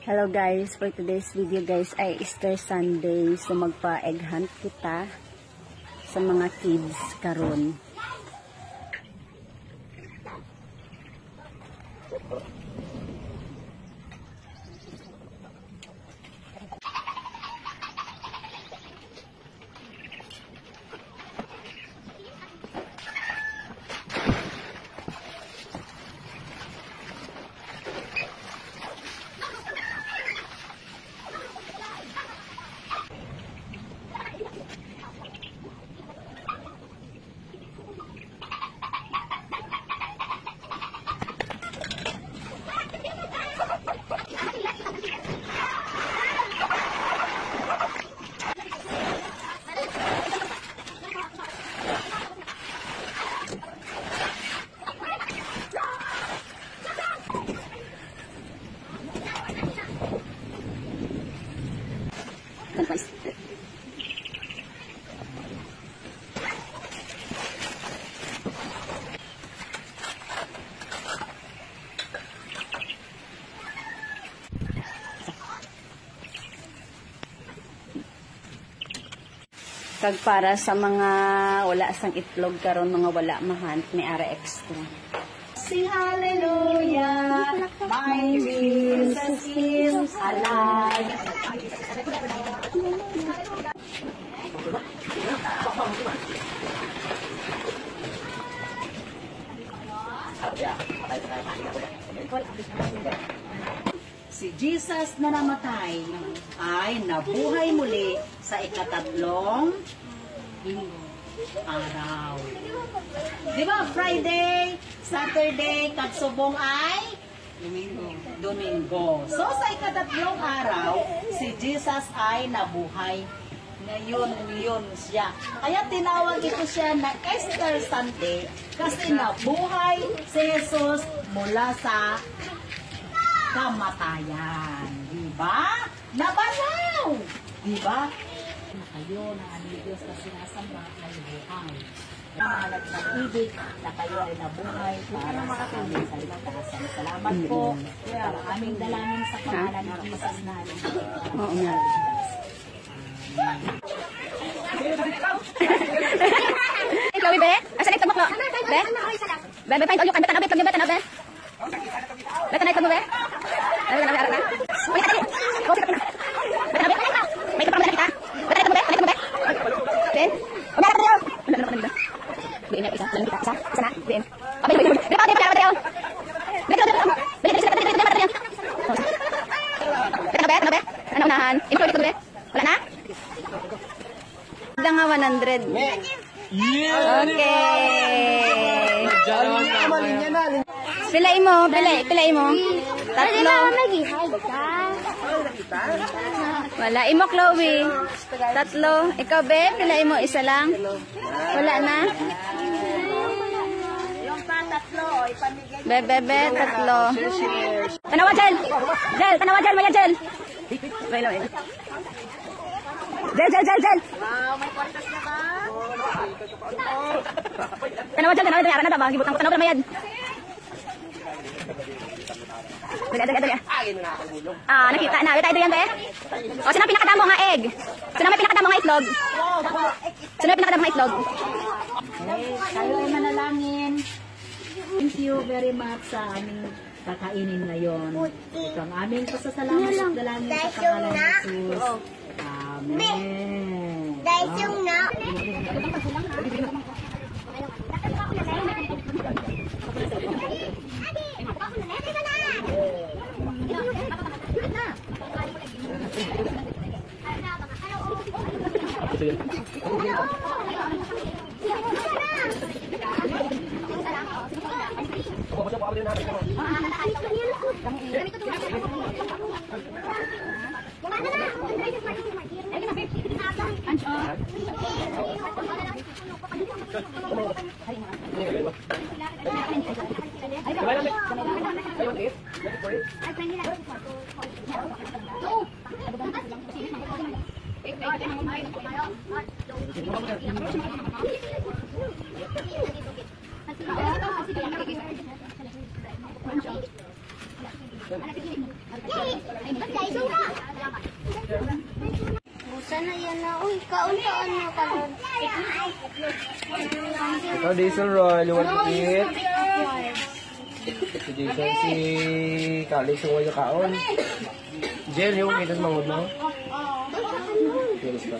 Hello guys, for today's video guys ay Easter Sunday. So magpa-egg hunt kita sa mga kids karon. Kag para sa mga wala sang itlog karon, mga wala mahunt ni ara extra. Sing hallelujah, my Jesus is alive. Si Jesus na namatay ay nabuhay muli sa ikatatlong araw. Di ba? Friday, Saturday, katsubong ay Domingo. So sa ikatatlong araw, si Jesus ay nabuhay. Ngayon siya. Kaya tinawag ito siya na Easter Sunday kasi nabuhay si Jesus mula sa kamatayan. Diba? Nabalaw! Diba? Na kayo na aming Diyos na sinasamba ay buhay. Nahanap ng ibig na kayo ay nabuhay para sa aming kaligtasan. Salamat po para aming dalangin sa pangalan ng Jesus na aming Oo nga. Chloe, be? Asa na mo, be? Be, paint all you can. Betan, be? Betan na ito mo, be? Wala nga 100. Okay. Pilay mo. Tatlo. Wala. Imo, Chloe. Tatlo. Ikaw, be? Pilay mo. Isa lang. Wala na. Be, tatlo. Tanawa, Jel. Maya, Jel. Jel. Wow, may kwartas na ba? Tanawa, Jel. Yaran na ba? Gibutang ko. Tanawa, Mayad. Dali. Nakita na. Wait, ito yan, be. O, sino pinakadamo nga egg? Sino may pinakadamo nga itlog? Kayo ay manalangin. Thank you very much sa aming kakainin ngayon. Ito ang aming pasasalamat at dalangin sa pangalan ng Jesus. Amen. Yay! Ikaw, Diesel Roy, you want to eat? Si Jason, si Calix, yung wala kaon. Jen, yung kita sa mangod mo? Kilos ka.